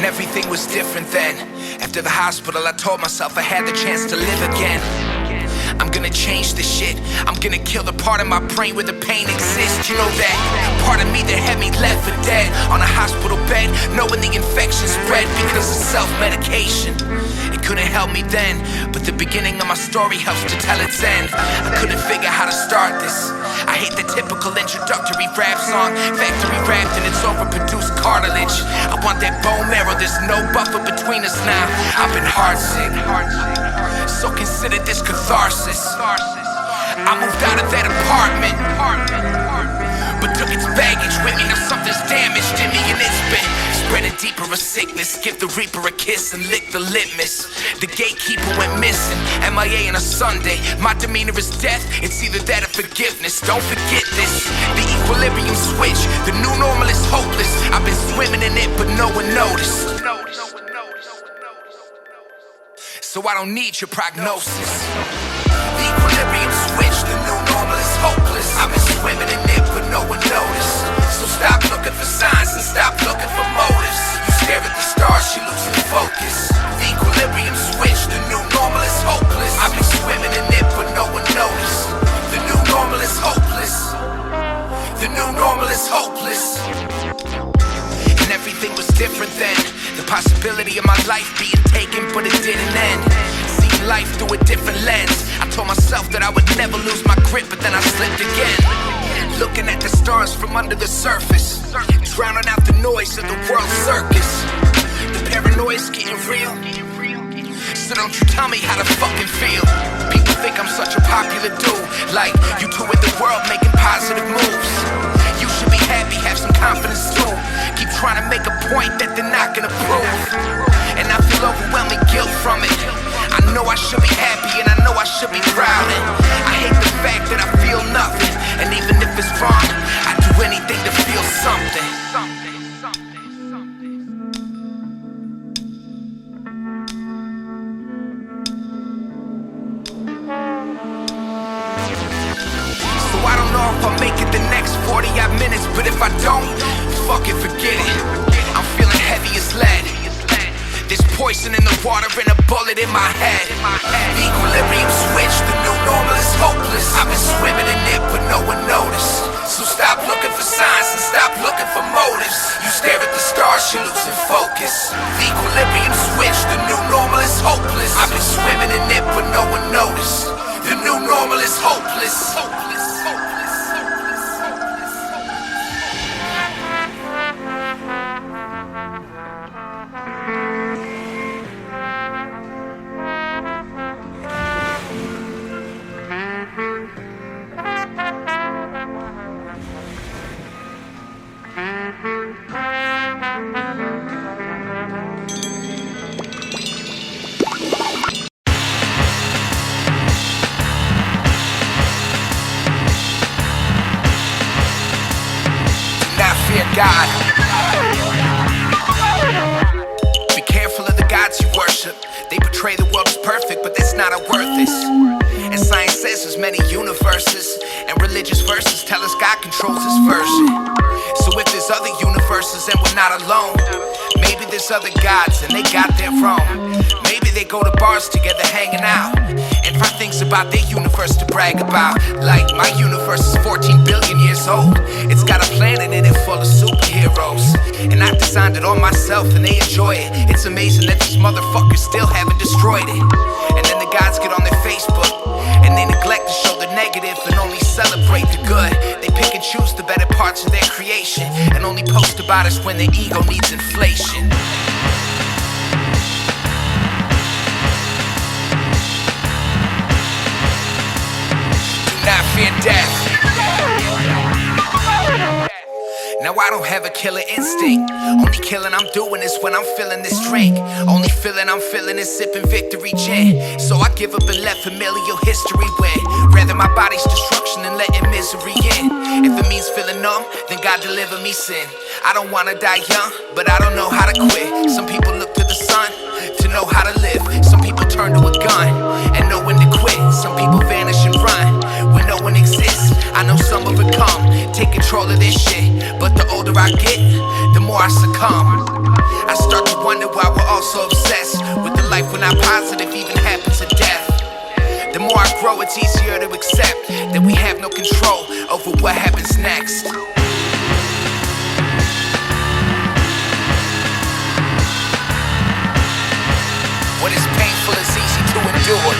Everything was different then. After the hospital, I told myself I had the chance to live again. I'm gonna change this shit. I'm gonna kill the part of my brain where the pain exists. You know that part of me that had me left for dead on a hospital bed, knowing the infection spread because of self-medication. It couldn't help me then, but the beginning of my story helps to tell its end. I couldn't figure how to start this. I hate the typical introductory rap song, factory wrapped in its overproduced cartilage. I want that bone marrow, there's no buffer between us now. I've been heartsick, so consider this catharsis. I moved out of that apartment, but took its baggage with me. Now something's damaged in me, and it's been spreading deeper a sickness. Give the reaper a kiss and lick the litmus. The gatekeeper went missing, MIA on a Sunday. My demeanor is death, it's either that or forgiveness. Don't forget this, the equilibrium switch. The new normal is hopeless. I've been swimming in it, but no one noticed. So I don't need your prognosis. The equilibrium switch, the new normal is hopeless. I've been swimming in it, but no one noticed. So stop looking for signs and stop looking for motives. You stare at the stars, you losing focus. The equilibrium switch, the new normal is hopeless. I've been swimming in it, but no one noticed. The new normal is hopeless. The new normal is hopeless. And everything was different then. The possibility of my life being taken, but it didn't end. Seeing life through a different lens. I told myself that I would never lose my grip, but then I slipped again. Looking at the stars from under the surface, drowning out the noise of the world circus. The paranoia's getting real, so don't you tell me how to fucking feel. People think I'm such a popular dude, like you two with the world making positive moves. You should be happy, have some confidence too. Keep trying to make a point that they're not gonna prove, and I feel overwhelming guilt from it. I know I should be happy and I know I should be proud, and I hate the fact that I feel nothing. And even if it's wrong, I'd do anything to feel something. So I don't know if I'll make it the next 40-odd minutes, but if I don't, fucking forget it. I'm feeling heavy as lead. There's poison in the water and a bullet in my head. The equilibrium switch, the new normal is hopeless. I've been swimming in it, but no one noticed. So stop looking for signs and stop looking for motives. You stare at the stars, you're losing focus. The equilibrium switch, the new normal is hopeless. I've been swimming in it, but no one noticed. The new normal is hopeless. God. Be careful of the gods you worship. They portray the world as perfect, but that's not how worth is. And science says there's many universes, and religious verses tell us God controls his version. So if there's other universes and we're not alone, maybe there's other gods and they got their own. Maybe they go to bars together hanging out and find things about their universe to brag about. Like my universe is 14 billion years old. It's got a planet in it full of superheroes, and I designed it all myself and they enjoy it. It's amazing that these motherfuckers still haven't destroyed it. And then the gods get on their Facebook and they neglect to show the negative and only celebrate the good. They pick and choose the better parts of their creation and only post about us when their ego needs inflation. Do not fear death. Now I don't have a killer instinct. Only killing I'm doing is when I'm feeling this drink. Only feeling I'm feeling is sipping victory gin. So I give up and let familial history win. Rather my body's destruction than letting misery in. If it means feeling numb, then God deliver me sin. I don't wanna die young, but I don't know how to quit. Some people look to the sun to know how to live. Some people turn to a gun and know when to quit. Some people vanish and run when no one exists. I know some of it come, take control of this shit. But the older I get, the more I succumb. I start to wonder why we're all so obsessed with the life we're not positive even happens at death. The more I grow, it's easier to accept that we have no control over what happens next. What is painful is easy to endure.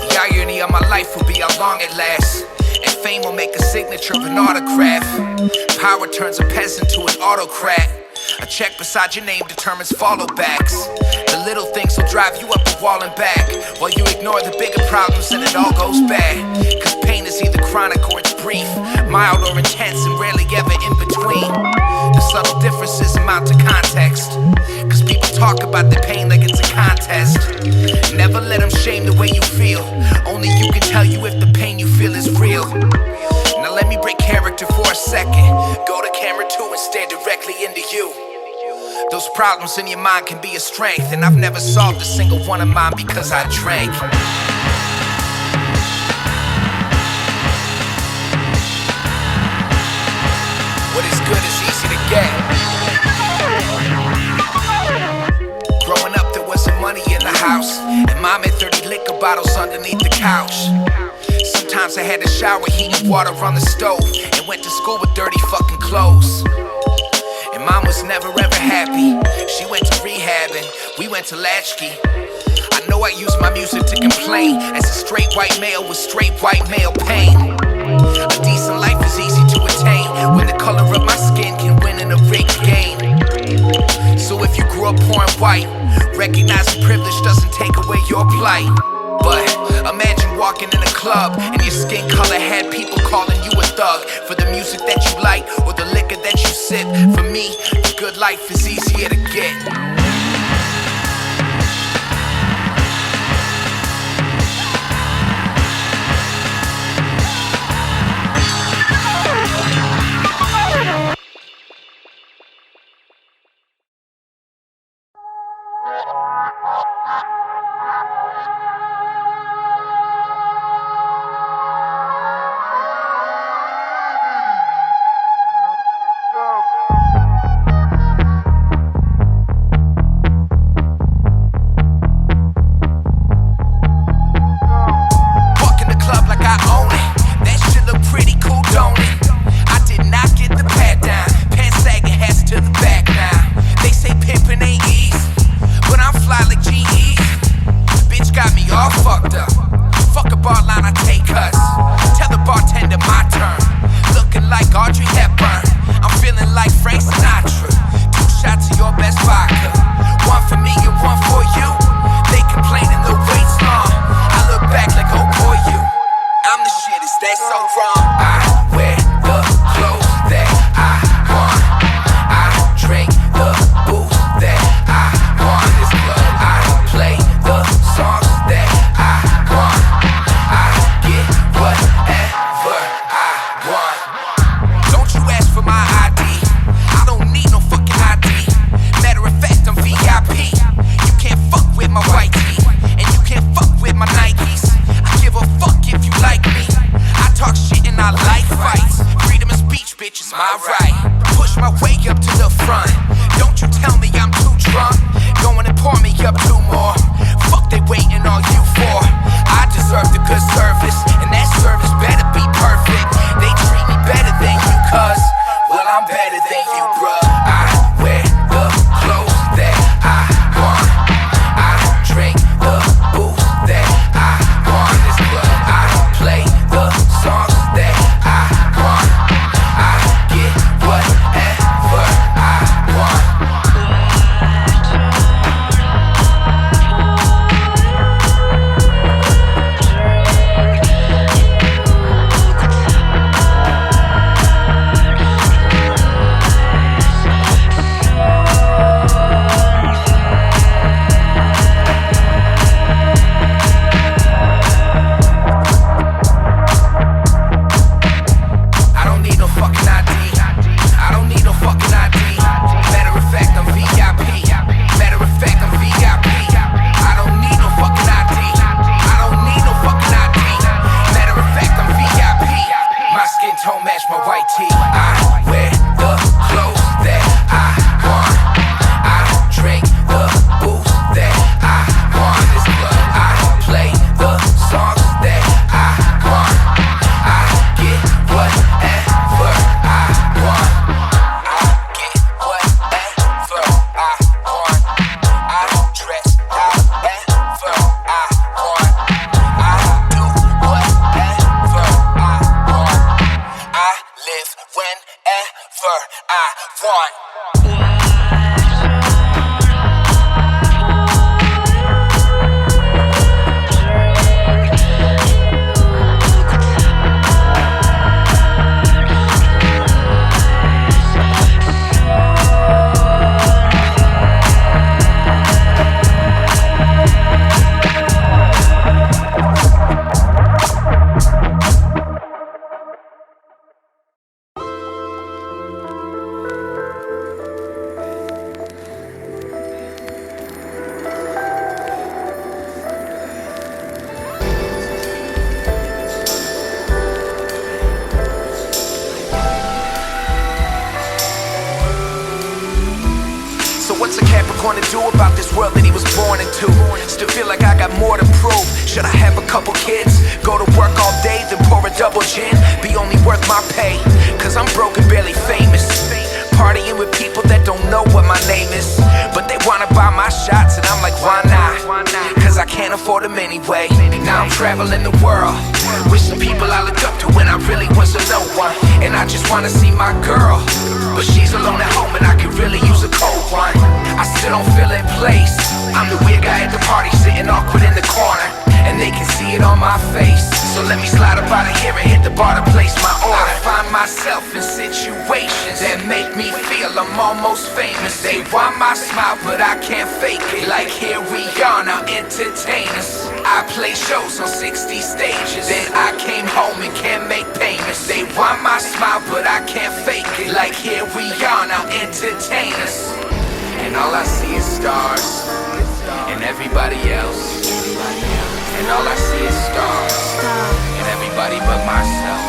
The irony of my life will be how long it lasts, and fame will make a signature of an autograph. Power turns a peasant to an autocrat. A check beside your name determines follow-backs. The little things will drive you up the wall and back, while you ignore the bigger problems and it all goes bad. Cause pain is either chronic or it's brief, mild or intense and rarely ever in between. The subtle differences amount to context, cause people talk about the pain like it's a contest. Never let them shame the way you feel. Only you can tell you if the pain you feel is real. Now let me break character for a second. Go to camera 2 and stare directly into you. Those problems in your mind can be a strength, and I've never solved a single one of mine because I drank. What is good is easy to get. Growing up there wasn't money in the house, and mom had 30 liquor bottles underneath the couch. Sometimes I had to shower heating water on the stove, and went to school with dirty fucking clothes. And mom was never ever happy. She went to rehab and we went to latchkey. I know I use my music to complain, as a straight white male with straight white male pain. A decent life is easy to attain when the color of my skin can win in a rigged game. So if you grew up poor and white, recognizing privilege doesn't take away your plight. But imagine walking in a club and your skin color had people calling you a thug for the music that you like or the liquor that you sip. For me, the good life is easier to get. don't match my white tee. I wear the clothes that I I want. So what's a Capricorn to do about this world that he was born into? Still feel like I got more to prove. Should I have a couple kids? Go to work all day, then pour a double gin? Be only worth my pay, cause I'm broke and barely famous. Partying with people that don't know what my name is, but they wanna buy my shots and I'm like, why not? Cause I can't afford them anyway. Now I'm traveling the world with some people I looked up to when I really wasn't no one. And I just wanna see my girl, but she's alone at home and I could really use a cold one. I still don't feel in place. I'm the weird guy at the party sitting awkward in the corner, and they can see it on my face. So let me slide up out of here and hit the bar to place my order. I find myself in situations that make me feel I'm almost famous. They want my smile but I can't fake it. Like here we are now, entertain us. I play shows on 60 stages, then I came home and can't make payments. They want my smile but I can't fake it. Like here we are now, entertain us. And all I see is stars and everybody else. And all I see is stars and everybody but myself.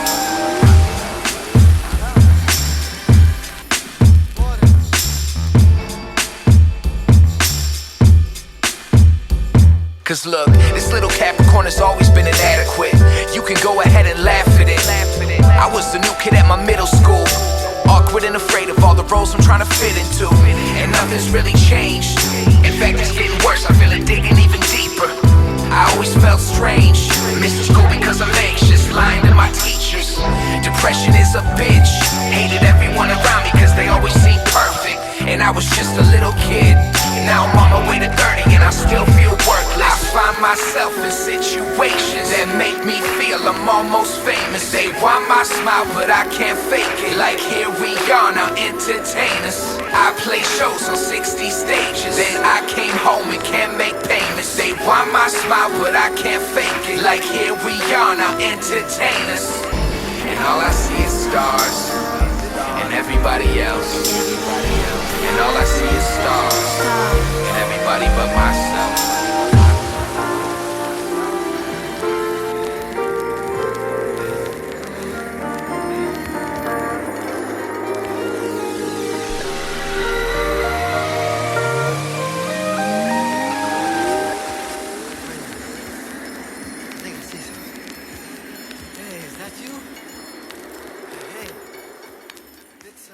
Cause look, this little Capricorn has always been inadequate. You can go ahead and laugh at it. I was the new kid at my middle school, awkward and afraid of all the roles I'm trying to fit into. And nothing's really changed. In fact, it's getting worse, I feel it digging even deeper. I always felt strange, missing school because I'm anxious, lying to my teachers. Depression is a bitch, hated everyone around me cause they always seemed perfect. And I was just a little kid, and now I'm on my way to 30 and I still feel worthless. I find myself in situations that make me feel I'm almost famous. They want my smile but I can't fake it. Like here we are now, entertain us. I play shows on 60 stages, then I came home and can't make payments. They want my smile but I can't fake it. Like here we are now, entertain us. And all I see is stars and everybody else. And all I see is stars and everybody but myself. Hey, is that you? Hey, it's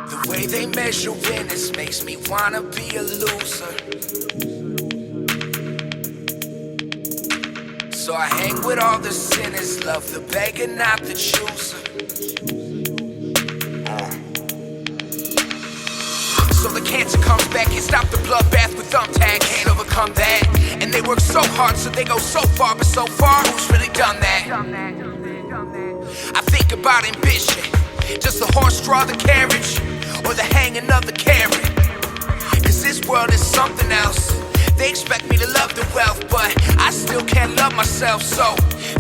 The way they measure winners makes me wanna be a loser. So I hang with all the sinners, love the beggar, not the chooser. So the cancer comes back, can't stop the bloodbath with thumbtack, can't overcome that. And they work so hard, so they go so far, but so far, who's really done that? I think about ambition, just the horse draw the carriage, or the hanging of the carrot. Cause this world is something else. They expect me to love the wealth, but I still can't love myself. So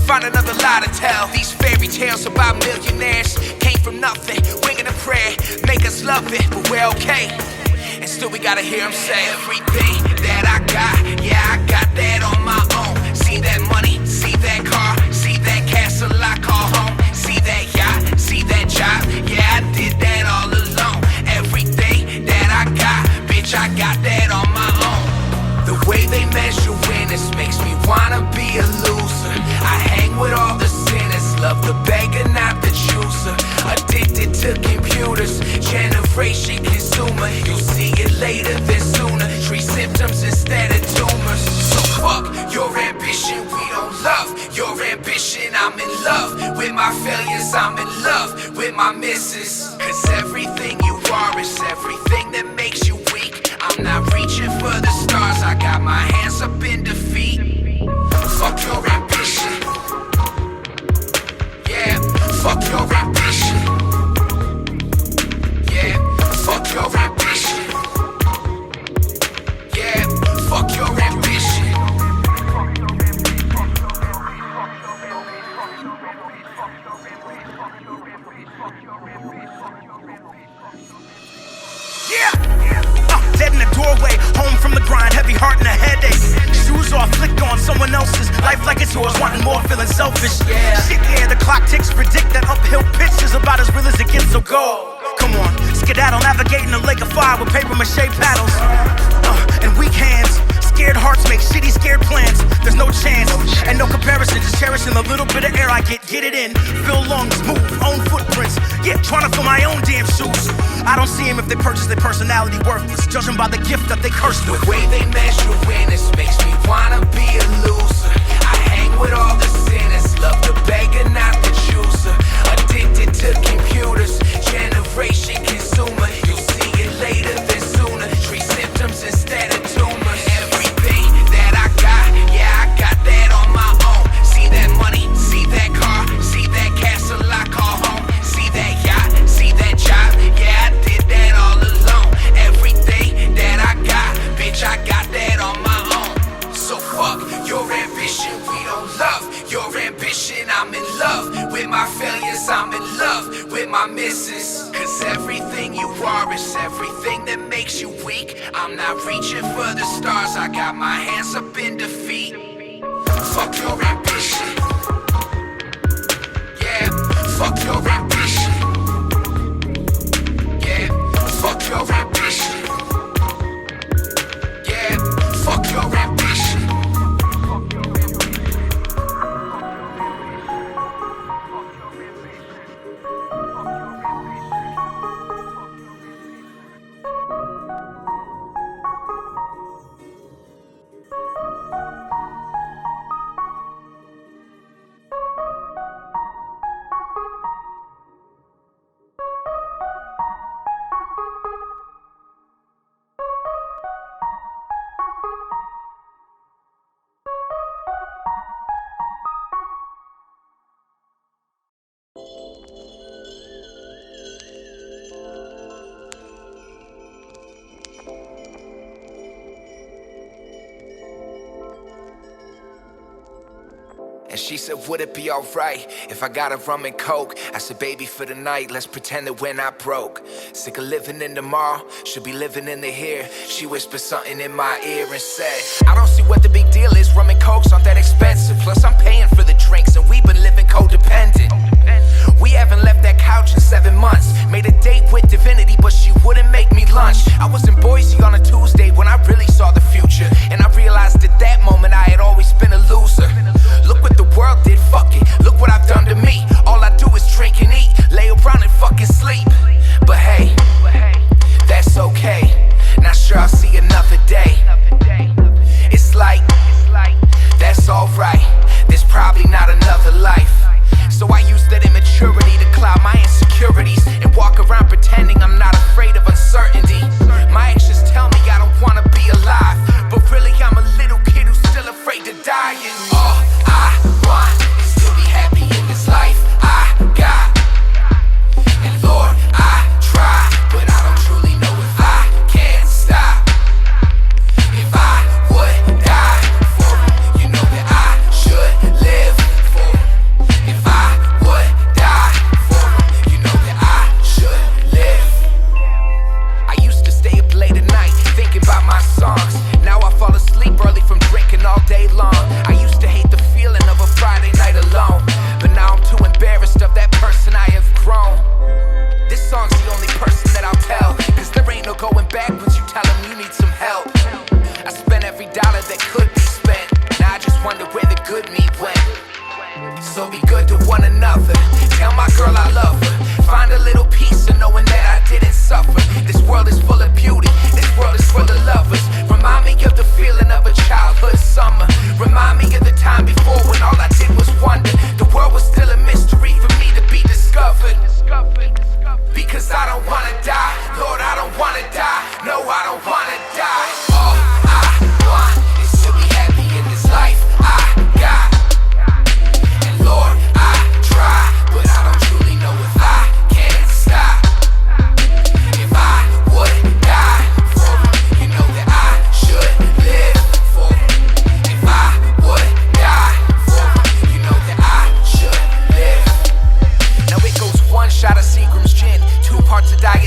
find another lie to tell. These fairy tales about millionaires came from nothing, winging a prayer, make us love it, but we're okay. And still we gotta hear them say everything that I got, yeah, I got that on my own. See that money, see that car, see that castle I call home. See that yacht, see that job, yeah, I did that all alone. Everything that I got, bitch, I got that on my own. The way they measure winners makes me wanna be a loser. I hang with all the sinners, love the beggar, not the chooser. Addicted to generation consumer. You'll see it later than sooner. Treat symptoms instead of tumors. So fuck your ambition, we don't love your ambition. I'm in love with my failures, I'm in love with my misses. Cause everything you are is everything that makes you weak. I'm not reaching for the stars, I got my hands up in defeat. Fuck your ambition. Yeah, fuck your ambition. Yeah, fuck your ambition. Yeah, fuck your ambition. Dead in the doorway, home from the grind, heavy heart and a headache. Shoes off, flick on someone else's life like it's yours, wanting more, feeling selfish. Shit, yeah, the clock ticks, predict that uphill pitch is about as real as it gets, so go. Come on, skedaddle, navigating a lake of fire with paper mache paddles. And weak hands, scared hearts make shitty scared plans. There's no chance, and no comparison, just cherishing the little bit of air I get it in. Fill lungs, move, own footprints. Yeah, trying to fill my own damn shoes. I don't see them if they purchase their personality worthless, judging by the gift that they cursed with. The way they measure winners makes me wanna be a loser. I hang with all the sinners, love the beggar, not the chooser. Addicted to computers, generation consumer. You'll see it later than sooner. Treat symptoms instead of tumors. Everything that I got, yeah, I got that on my own. See that money, see that car, see that castle I call home. See that yacht, see that job, yeah, I did that all alone. Everything that I got, bitch, I got that on my own. So fuck your ambition, we don't love your ambition. I'm in love with my failures, I'm in love with my misses. Cause everything you are is everything that makes you weak. I'm not reaching for the stars, I got my hands up in defeat. Fuck your ambition. Yeah, fuck your ambition. Yeah, fuck your ambition. Yeah, fuck your ambition. And she said, would it be alright if I got a rum and coke? I said, baby, for the night, let's pretend that we're not broke. Sick of living in tomorrow, should be living in the here. She whispered something in my ear and said, I don't see what the big deal is, rum and cokes aren't that expensive. Plus I'm paying for the drinks and we've been living codependent. We haven't left that couch in 7 months. Made a date with divinity, but she wouldn't make me lunch. I was in Boise on a Tuesday when I really saw the future. And I realized at that moment I had always been a loser. Look what the world did, fuck it. Look what I've done to me. All I do is drink and eat, lay around and fucking sleep. But hey, that's okay. Not sure I'll see another day. It's like, that's alright. There's probably not another life. So I use the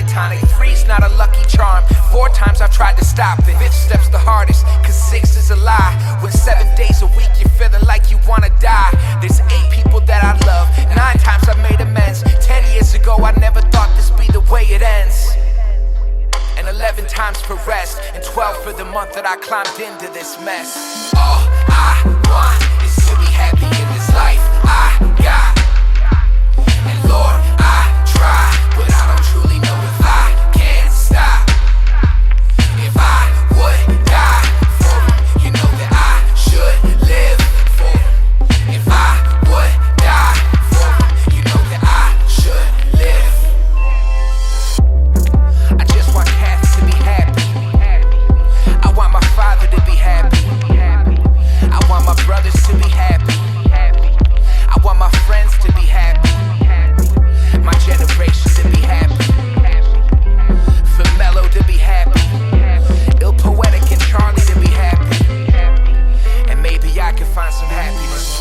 platonic. 3's not a lucky charm. 4 times I've tried to stop it. 5th step's the hardest, cause 6 is a lie. When 7 days a week you're feeling like you wanna die. There's 8 people that I love, 9 times I've made amends. 10 years ago I never thought this be the way it ends. And 11 times for rest, and 12 for the month that I climbed into this mess. All I want is to be happy in this life I got. And Lord, I try, but I don't truly know if I can stop. If I would die for him, you know that I should live for him. If I would die for him, you know that I should live. I just want Kathy to be happy. I want my father to be happy. I want my brothers to be happy. I want my friends to be happy. My generation to be happy. For Mello to be happy. Ill Poetic and Charlie to be happy. And maybe I can find some happiness.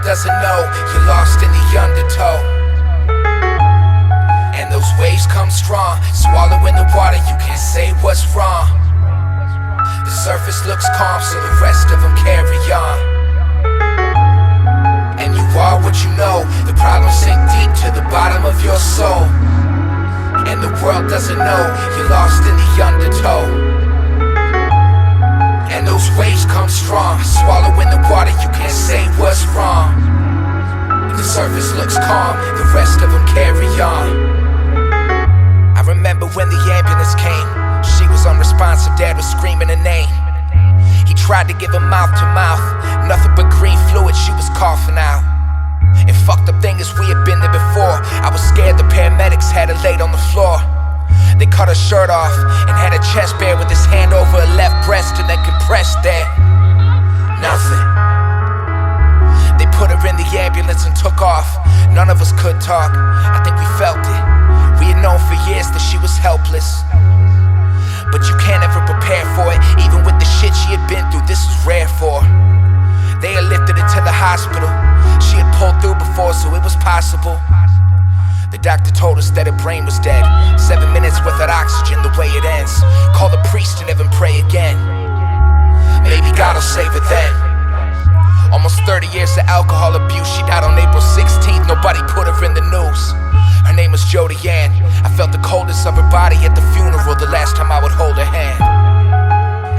Doesn't know you're lost in the undertow. And those waves come strong, swallowing the water, you can't say what's wrong. The surface looks calm, so the rest of them carry on. And you are what you know, the problems sink deep to the bottom of your soul. And the world doesn't know you're lost in the undertow. And those waves come strong, swallowing the water, you can't say what's wrong. The surface looks calm, the rest of them carry on. I remember when the ambulance came, she was unresponsive, dad was screaming her name. He tried to give her mouth to mouth, nothing but green fluid, she was coughing out. And fucked up thing is we had been there before. I was scared the paramedics had her laid on the floor. They cut her shirt off and had her chest bare with his hand over her left breast and then compressed there. Nothing. They put her in the ambulance and took off. None of us could talk, I think we felt it. We had known for years that she was helpless. But you can't ever prepare for it. Even with the shit she had been through, this was rare for her. They had lifted her to the hospital. She had pulled through before, so it was possible. The doctor told us that her brain was dead. 7 minutes without oxygen, the way it ends. Call the priest and have him pray again. Maybe God will save her then. Almost 30 years of alcohol abuse. She died on April 16th, nobody put her in the news. Her name was Jodie Ann. I felt the coldness of her body at the funeral the last time I would hold her hand.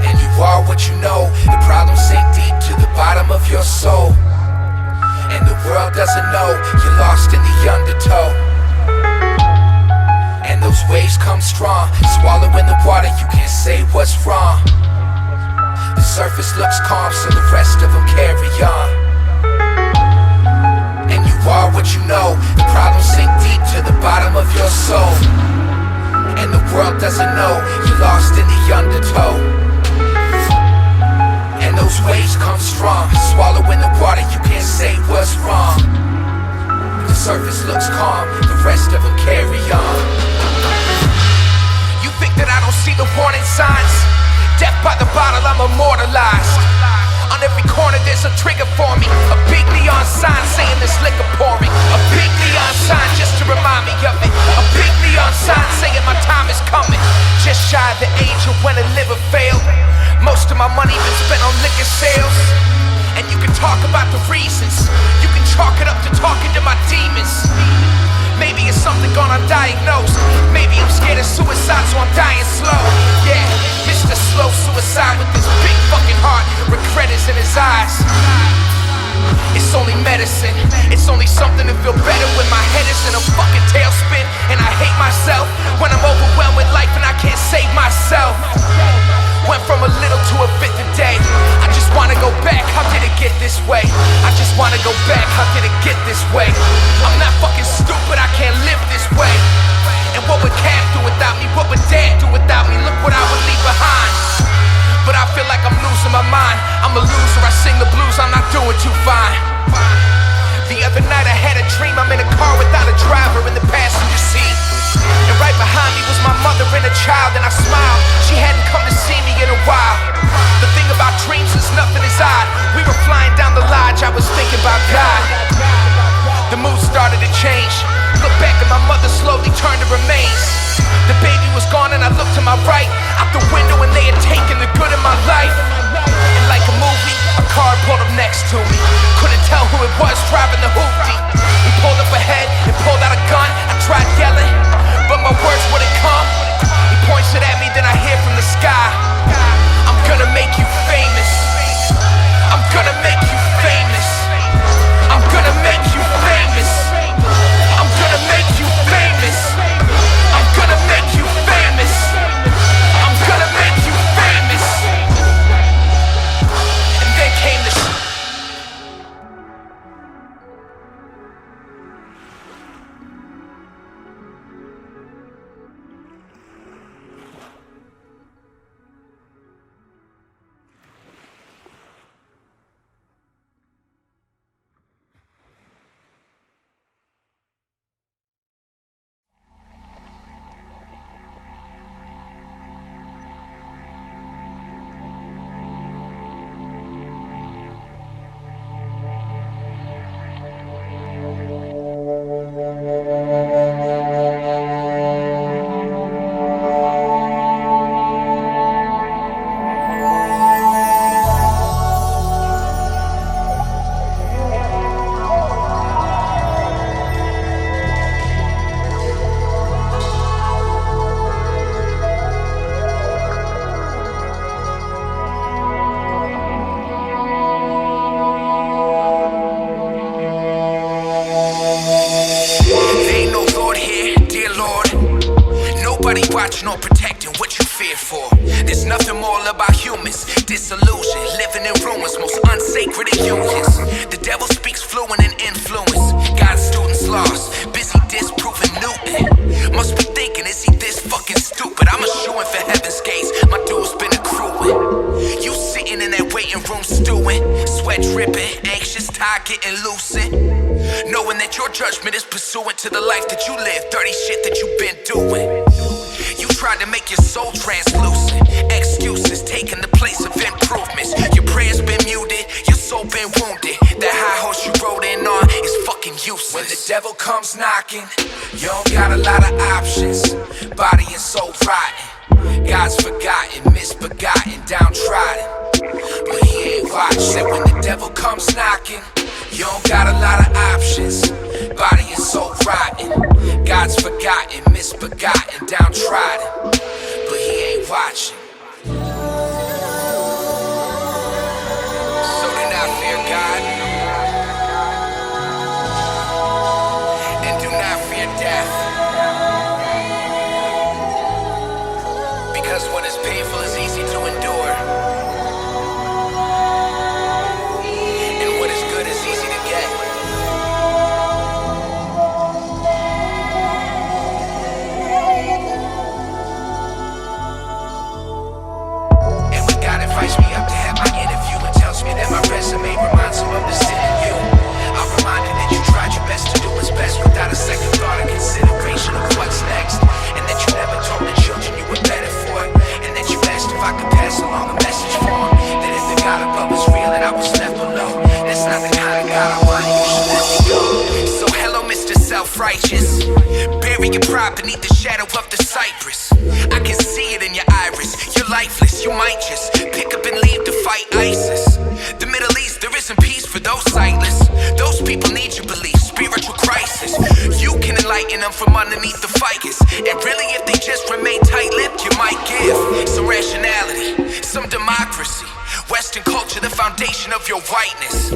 And you are what you know. The problems sink deep to the bottom of your soul. And the the world doesn't know you're lost in the undertow. And those waves come strong, swallowing the water, you can't say what's wrong. The surface looks calm, so the rest of them carry on. And you are what you know, the problems sink deep to the bottom of your soul. And the world doesn't know you're lost in the undertow. And those waves come strong, swallowing the water, you can't say what's wrong. The surface looks calm, the rest of them carry on. You think that I don't see the warning signs? Death by the bottle, I'm immortalized. On every corner there's a trigger for me, a big neon sign saying there's liquor pouring. A big neon sign just to remind me of it. A big neon sign saying my time is coming. Just shy of the age of when a liver failed. Most of my money been spent on liquor sales. And you can talk about the reasons, you can chalk it up to talking to my demons. Maybe it's something gone undiagnosed. Maybe I'm scared of suicide, so I'm dying slow. Yeah, Mr. Slow Suicide with this big fucking heart. Regret is in his eyes. It's only medicine. It's only something to feel better when my head is in a fucking tailspin. And I hate myself when I'm overwhelmed with life and I can't save myself. Went from a little to a fifth a day. I just wanna go back, how did it get this way? I just wanna go back, how did it get this way? I'm not fucking stupid, I can't live this way. And what would Cam do without me? What would Dad do without me? Look what I would leave behind. But I feel like I'm losing my mind. I'm a loser, I sing the blues, I'm not doing too fine. The other night I had a dream, I'm in a car without a driver in the passenger seat. And right behind me was my mother and a child, and I smiled. She hadn't come to see me in a while. The thing about dreams is nothing is odd. We were flying down the lodge, I was thinking about God. The mood started to change. Look back and my mother slowly turned to remains. The baby was gone and I looked to my right, out the window, and they had taken the good in my life. And like a movie, a car pulled up next to me. Couldn't tell who it was driving the hoopty. He pulled up ahead and pulled out a gun. I tried yelling, but my words wouldn't come. He points it at me, then I hear from the sky, I'm gonna make you famous. I'm gonna make you famous. I'm gonna make you famous. I'm gonna make you famous. I'm gonna make you famous. I'm gonna make you famous. And then came the watching or protecting what you fear for. There's nothing more about humans. Disillusion, living in ruins, most unsacred of unions. The devil speaks fluent in influence. God's students lost, busy disproving Newton. Must be thinking, is he this fucking stupid? I'm a shoo-in for heaven's gates, my due's been accruing. You sitting in that waiting room stewing, sweat dripping, anxious, tired, getting loosened. Knowing that your judgment is pursuant to the life that you live, dirty shit that you've been doing. You tried to make your soul translucent. Excuses taking the place of improvements. Your prayers been muted, your soul been wounded. That high horse you rode in on is fucking useless. When the devil comes knocking, you don't got a lot of options. Body and soul rotten. God's forgotten, misbegotten, downtrodden. But he ain't watching. Said when the devil comes knocking, you don't got a lot of options. Body and soul rotten. God's forgotten, misbegotten, downtrodden. But he ain't watching. So then I fear God. got a money, you should let me go. So hello, Mr. Self-Righteous. Bury your pride beneath the shadow of the cypress. I can see it in your iris. You're lifeless, you might just pick up and leave to fight ISIS. The Middle East, there isn't peace for those sightless. Those people need your belief, spiritual crisis. You can enlighten them from underneath the ficus. And really, if they just remain tight-lipped, you might give some rationality, some democracy. Western culture, the foundation of your whiteness.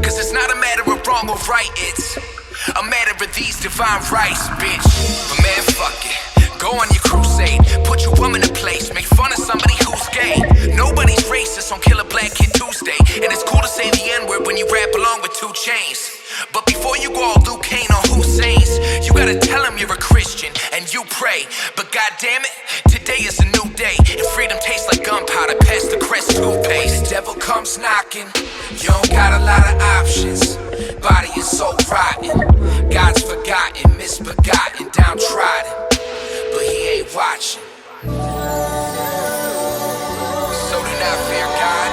Cause it's not a matter of wrong or right, it's a matter of these divine rights, bitch. But man, fuck it. Go on your crusade, put your woman in place, make fun of somebody who's gay. Nobody's racist on Kill a Black Kid Tuesday. And it's cool to say the N-word when you rap along with 2 Chainz. But before you go all Luke Kane on Hussein's, you gotta tell him you're a Christian and you pray. But goddamn it, today is a new day, and freedom tastes like gunpowder past the Crest toothpaste. The devil comes knocking, you don't got a lot of options. Body is so rotten, God's forgotten, misbegotten, downtrodden, but he ain't watching. So do not fear God,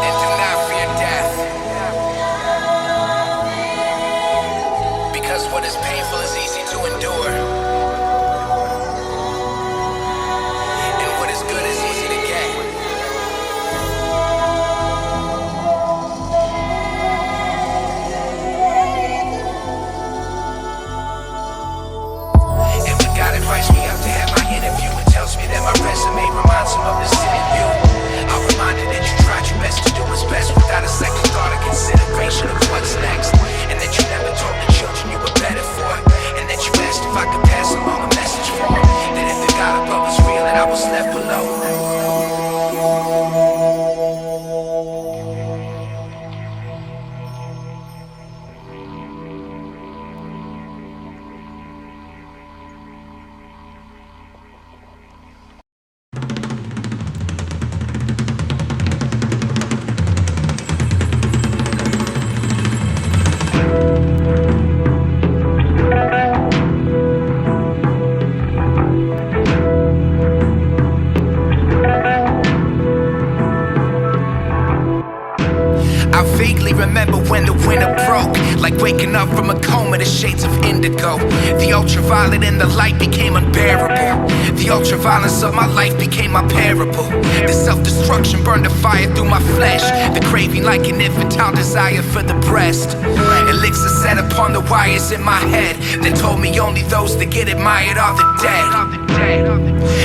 and do not fear death, because what is painful is easy to endure, and what is good is easy to get. And when God invites me up to have my interview and tells me that my resume reminds him of the city view, I'll remind him that you tried your best to do what's best without a second thought or consideration of what's next, and that you never told the children you were better for it, and that you asked if I could pass along a message for them, that if the God above was real and I was left below. I vaguely remember when the winter broke, like waking up from a coma, the shades of indigo. The ultraviolet and the light became unbearable. The ultraviolence of my life became my parable. The self-destruction burned a fire through my flesh. The craving like an infantile desire for the breast. Elixir set upon the wires in my head that told me only those that get admired are the dead.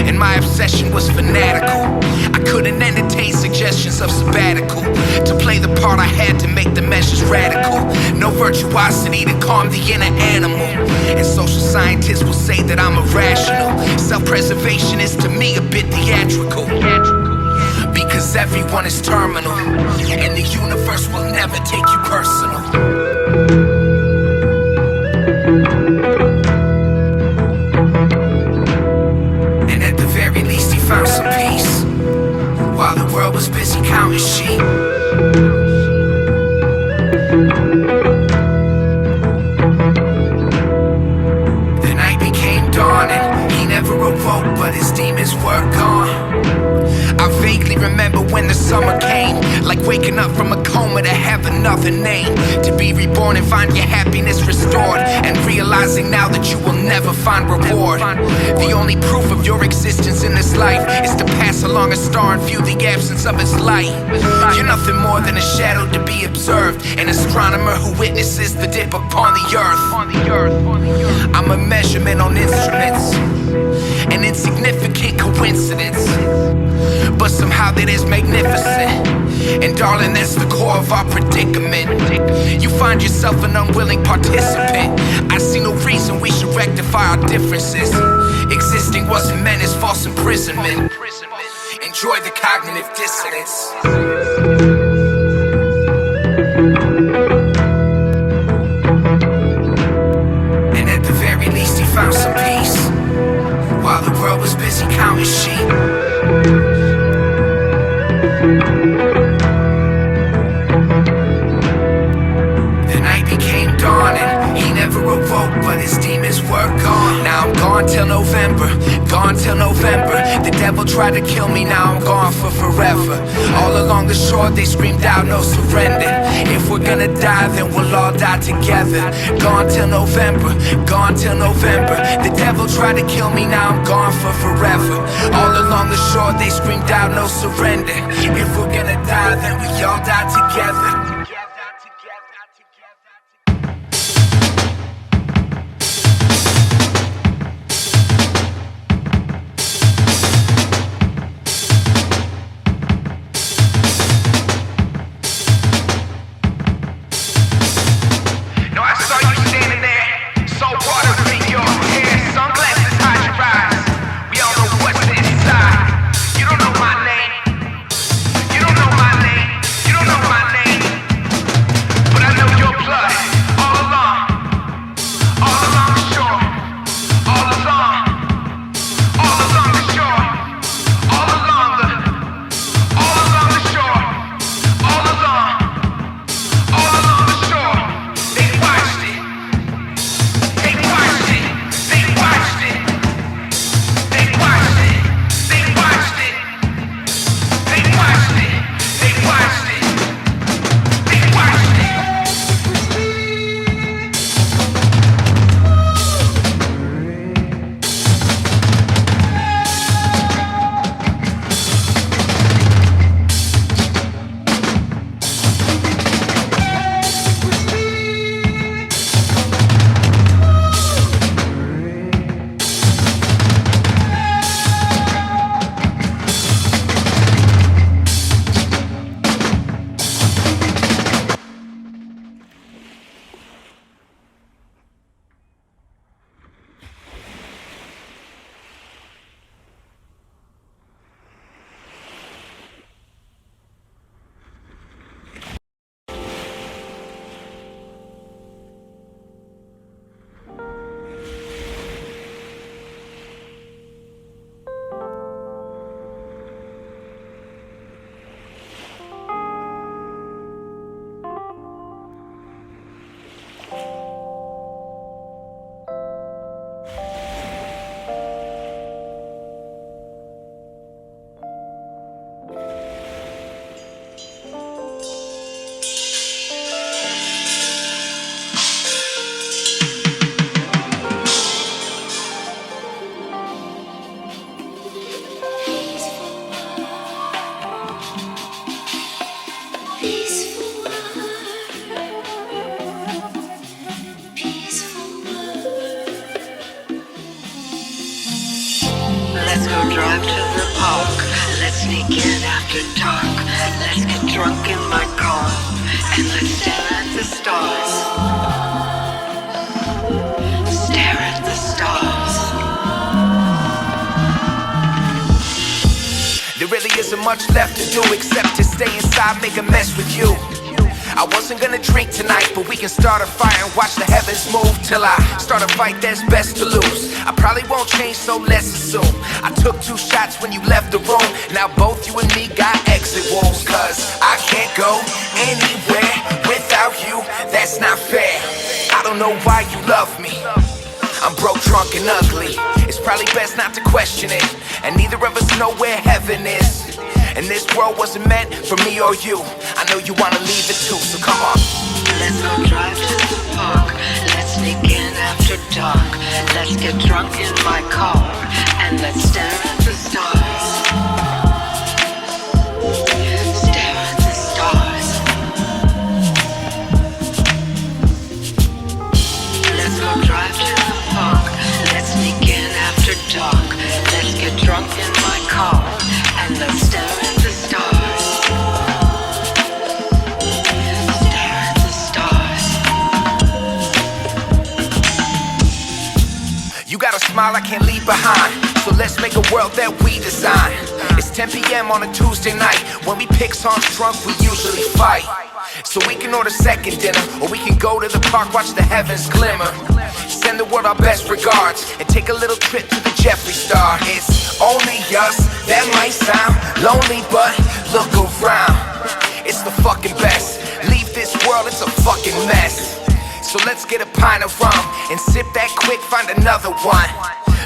And my obsession was fanatical. I couldn't entertain suggestions of sabbatical. To play the part I had to make the measures radical. No virtuosity to calm the inner animal. And social scientists will say that I'm irrational. Self-preservation is to me a bit theatrical. Because everyone is terminal, and the universe will never take you personal. And at the very least he found some peace, while the world was busy counting sheep. The night became dawn and he never awoke, but his demons were gone. I vaguely remember when the summer came, like waking up from a coma to have another name. To be reborn and find your happiness restored, and realizing now that you will never find reward. The only proof of your existence in this life is to pass along a star and view the absence of its light. You're nothing more than a shadow to be observed, an astronomer who witnesses the dip upon the earth. I'm a measurement on instruments, an insignificant coincidence, but somehow that is magnificent. And darling, that's the core of our predicament. You find yourself an unwilling participant. I see no reason we should rectify our differences. Existing wasn't meant as false imprisonment. Enjoy the cognitive dissonance. And at the very least he found some peace, while the world was busy counting sheep. The night became dawn and he never awoke, but his demons were gone. Now I'm gone till November, gone till November. The devil devil tried to kill me, now I'm gone for forever. All along the shore they screamed out no surrender. If we're gonna die then we'll all die together. Gone till November, gone till November. The devil tried to kill me, now I'm gone for forever. All along the shore they screamed out no surrender. If we're gonna die then we all die together. Let's go drive to the park. Let's sneak in after dark. Let's get drunk in my car and let's stare at the stars. Stare at the stars. There really isn't much left to do except to stay inside, make a mess with you. I wasn't gonna drink tonight, but we can start a fire and watch the heavens move till I start a fight that's best to lose. I probably won't change, so let's assume I took 2 shots when you left the room. Now both you and me got exit wounds, cause I can't go anywhere without you. That's not fair. I don't know why you love me. I'm broke, drunk, and ugly. It's probably best not to question it, and neither of us know where heaven is. And this world wasn't meant for me or you. I know you wanna leave it too, so come on. Let's go drive to the park. Let's sneak in after dark. Let's get drunk in my car and let's stare at the stars. Stare at the stars. Let's go drive to the park. Let's sneak in after dark. Let's get drunk in my car and let's stare at the stars. Stare at the stars. You got a smile I can't leave behind, so let's make a world that we design. It's 10 p.m. on a Tuesday night. When we pick songs drunk, we usually fight. So we can order second dinner, or we can go to the park, watch the heavens glimmer. Send the world our best regards, and take a little trip to the Jeffree Star. It's only us, that might sound lonely, but look around. It's the fucking best. Leave this world, it's a fucking mess. So let's get a pint of rum and sip that quick, find another one.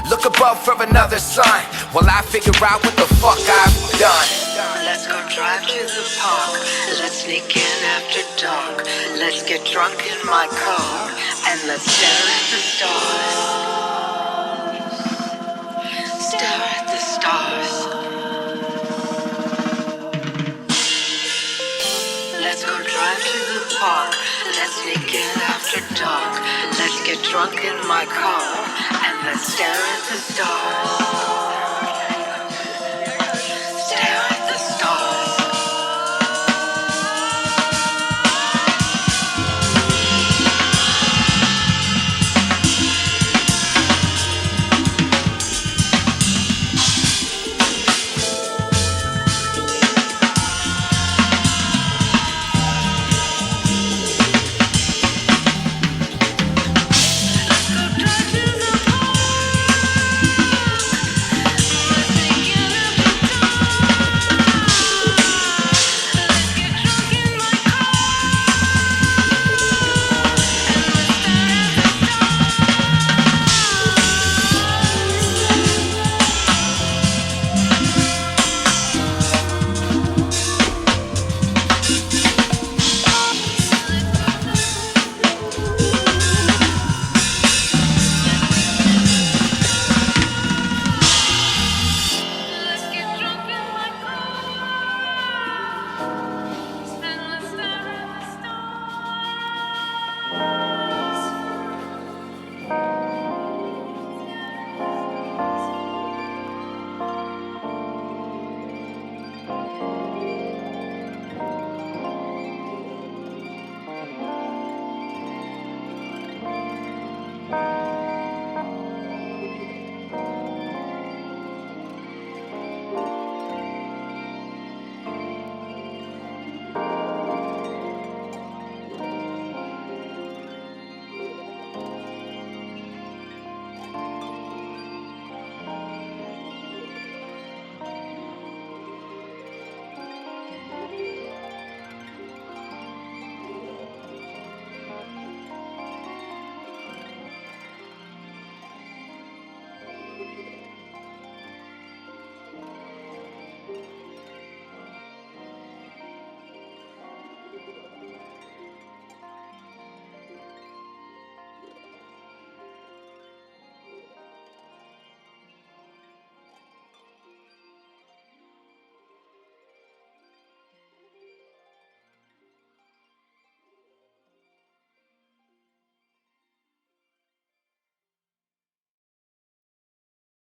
Look above for another sign while I figure out what the fuck I've done. Let's go drive to the park. Let's sneak in after dark. Let's get drunk in my car and let's stare at the stars. Stare at the stars. Let's go drive to the park. Let's sneak in after dark. Let's get drunk in my car and let's stare at the stars. Stare at the stars.